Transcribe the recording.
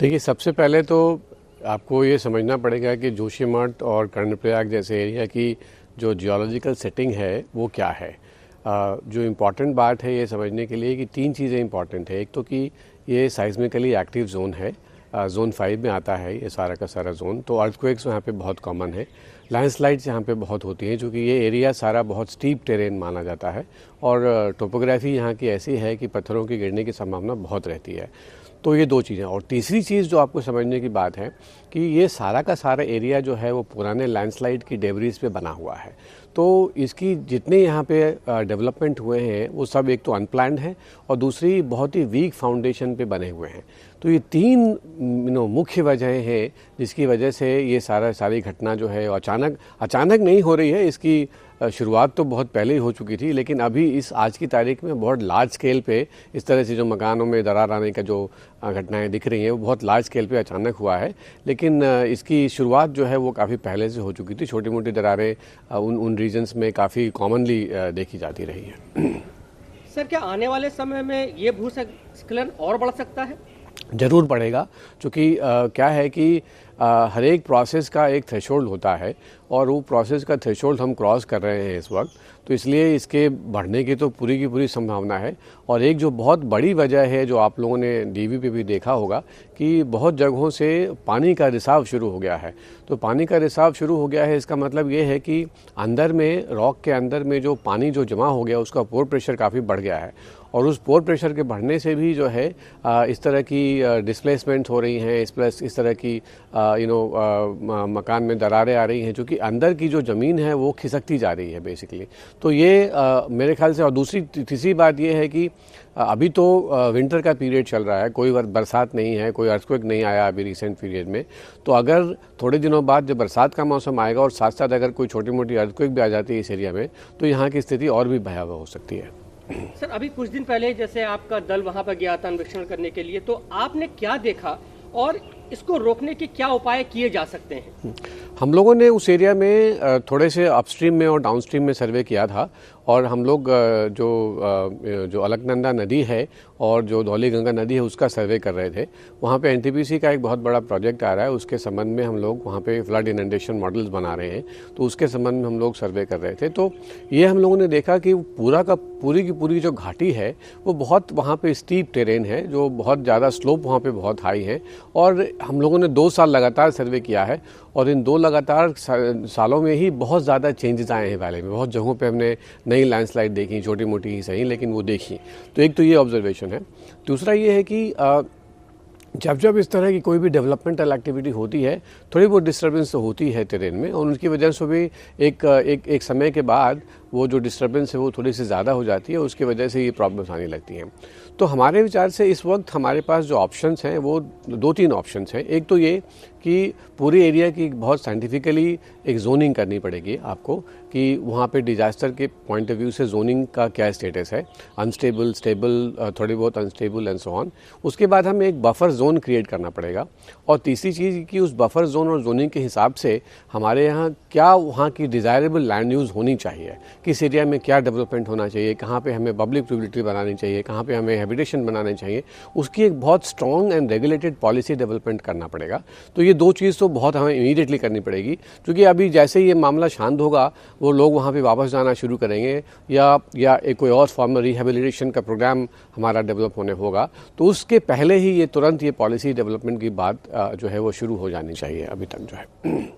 देखिए, सबसे पहले तो आपको ये समझना पड़ेगा कि जोशीमठ और कर्णप्रयाग जैसे एरिया की जो जियोलॉजिकल सेटिंग है वो क्या है। जो इम्पॉर्टेंट बात है ये समझने के लिए कि तीन चीज़ें इम्पॉर्टेंट है। एक तो कि ये साइज़मिकली एक्टिव जोन है, जोन 5 में आता है ये सारा का सारा जोन। तो अर्थक्वेक्स यहाँ पे बहुत कॉमन है, लैंडस्लाइड्स यहाँ पे बहुत होती हैं, क्योंकि ये एरिया सारा बहुत स्टीप टेरेन माना जाता है और टोपोग्राफी यहाँ की ऐसी है कि पत्थरों के गिरने की संभावना बहुत रहती है। तो ये दो चीज़ें। और तीसरी चीज़ जो आपको समझने की बात है कि ये सारा का सारा एरिया जो है वो पुराने लैंडस्लाइड की डेब्रीज पे बना हुआ है। तो इसकी जितने यहाँ पे डेवलपमेंट हुए हैं वो सब एक तो अनप्लान्ड है और दूसरी बहुत ही वीक फाउंडेशन पे बने हुए हैं। तो ये तीन मुख्य वजह हैं जिसकी वजह से ये सारी घटना जो है अचानक नहीं हो रही है। इसकी शुरुआत तो बहुत पहले ही हो चुकी थी, लेकिन अभी इस आज की तारीख में बहुत लार्ज स्केल पे इस तरह से जो मकानों में दरार आने का जो घटनाएं दिख रही हैं वो बहुत लार्ज स्केल पे अचानक हुआ है। लेकिन इसकी शुरुआत जो है वो काफ़ी पहले से हो चुकी थी। छोटी मोटी दरारें उन रीजन्स में काफ़ी कॉमनली देखी जाती रही है। सर, क्या आने वाले समय में ये भूस्खलन और बढ़ सकता है? ज़रूर बढ़ेगा, क्योंकि क्या है कि हर एक प्रोसेस का एक थ्रेशोल्ड होता है और वो प्रोसेस का थ्रेशोल्ड हम क्रॉस कर रहे हैं इस वक्त। तो इसलिए इसके बढ़ने की तो पूरी की पूरी संभावना है। और एक जो बहुत बड़ी वजह है जो आप लोगों ने डीवी पे भी देखा होगा कि बहुत जगहों से पानी का रिसाव शुरू हो गया है। तो पानी का रिसाव शुरू हो गया है, इसका मतलब ये है कि अंदर में रॉक के अंदर में जो पानी जो जमा हो गया उसका पोर प्रेशर काफ़ी बढ़ गया है और उस पोर प्रेशर के बढ़ने से भी जो है इस तरह की डिस्प्लेसमेंट हो रही हैं, इस तरह की मकान में दरारें आ रही हैं, जो कि अंदर की जो ज़मीन है वो खिसकती जा रही है बेसिकली। तो ये मेरे ख्याल से। और तीसरी बात ये है कि अभी तो विंटर का पीरियड चल रहा है, कोई बरसात नहीं है, कोई अर्थक्वेक नहीं आया अभी रिसेंट पीरियड में। तो अगर थोड़े दिनों बाद जब बरसात का मौसम आएगा और साथ साथ अगर कोई छोटी मोटी अर्थक्वेक भी आ जाती है इस एरिया में तो यहाँ की स्थिति और भी भयावह हो सकती है। सर, अभी कुछ दिन पहले जैसे आपका दल वहां पर गया था अन्वेषण करने के लिए, तो आपने क्या देखा और इसको रोकने के क्या उपाय किए जा सकते हैं? हम लोगों ने उस एरिया में थोड़े से अपस्ट्रीम में और डाउनस्ट्रीम में सर्वे किया था और हम लोग जो अलकनंदा नदी है और जो धौलीगंगा नदी है उसका सर्वे कर रहे थे। वहाँ पे एनटीपीसी का एक बहुत बड़ा प्रोजेक्ट आ रहा है, उसके संबंध में हम लोग वहाँ पे फ्लड इनंडेशन मॉडल्स बना रहे हैं। तो उसके संबंध में हम लोग सर्वे कर रहे थे। तो ये हम लोगों ने देखा कि पूरी की पूरी जो घाटी है वो बहुत वहाँ पे स्टीप टेरेन है, जो बहुत ज़्यादा स्लोप वहाँ पे बहुत हाई है। और हम लोगों ने 2 साल लगातार सर्वे किया है और इन 2 लगातार सालों में ही बहुत ज़्यादा चेंजेस आए हैं वैली में। बहुत जगहों पे हमने नई लैंडस्लाइड देखी, छोटी मोटी ही सही, लेकिन वो देखी। तो एक तो ये ऑब्जर्वेशन है। दूसरा ये है कि जब इस तरह की कोई भी डेवलपमेंटल एक्टिविटी होती है थोड़ी बहुत डिस्टर्बेंस तो होती है टेरेन में और उनकी वजह से भी एक समय के बाद वो जो डिस्टर्बेंस है वो थोड़ी सी ज़्यादा हो जाती है, उसकी वजह से ये प्रॉब्लम्स आने लगती हैं। तो हमारे विचार से इस वक्त हमारे पास जो ऑप्शंस हैं वो 2-3 ऑप्शंस हैं। एक तो ये कि पूरी एरिया की बहुत साइंटिफिकली एक जोनिंग करनी पड़ेगी आपको कि वहाँ पे डिजास्टर के पॉइंट ऑफ व्यू से जोनिंग का क्या स्टेटस है, अनस्टेबल, स्टेबल, थोड़ी बहुत अनस्टेबल एंड सो ऑन। उसके बाद हमें एक बफर जोन क्रिएट करना पड़ेगा। और तीसरी चीज़ कि उस बफर जोन और जोनिंग के हिसाब से हमारे यहाँ क्या वहाँ की डिज़ायरेबल लैंड यूज़ होनी चाहिए, किस एरिया में क्या डेवलपमेंट होना चाहिए, कहाँ पे हमें पब्लिक यूटिलिटी बनानी चाहिए, कहाँ पे हमें हैबिटेशन बनाने चाहिए, उसकी एक बहुत strong and regulated policy development करना पड़ेगा। तो ये 2 चीज़ तो बहुत हमें इमीडिएटली करनी पड़ेगी, क्योंकि अभी जैसे ये मामला शांत होगा वो लोग वहाँ पे वापस जाना शुरू करेंगे या एक कोई और फॉर्म में रिहेबिलिटेशन का प्रोग्राम हमारा डेवलप होने होगा। तो उसके पहले ही ये तुरंत ये पॉलिसी डेवलपमेंट की बात जो है वो शुरू हो जानी चाहिए अभी तक जो है।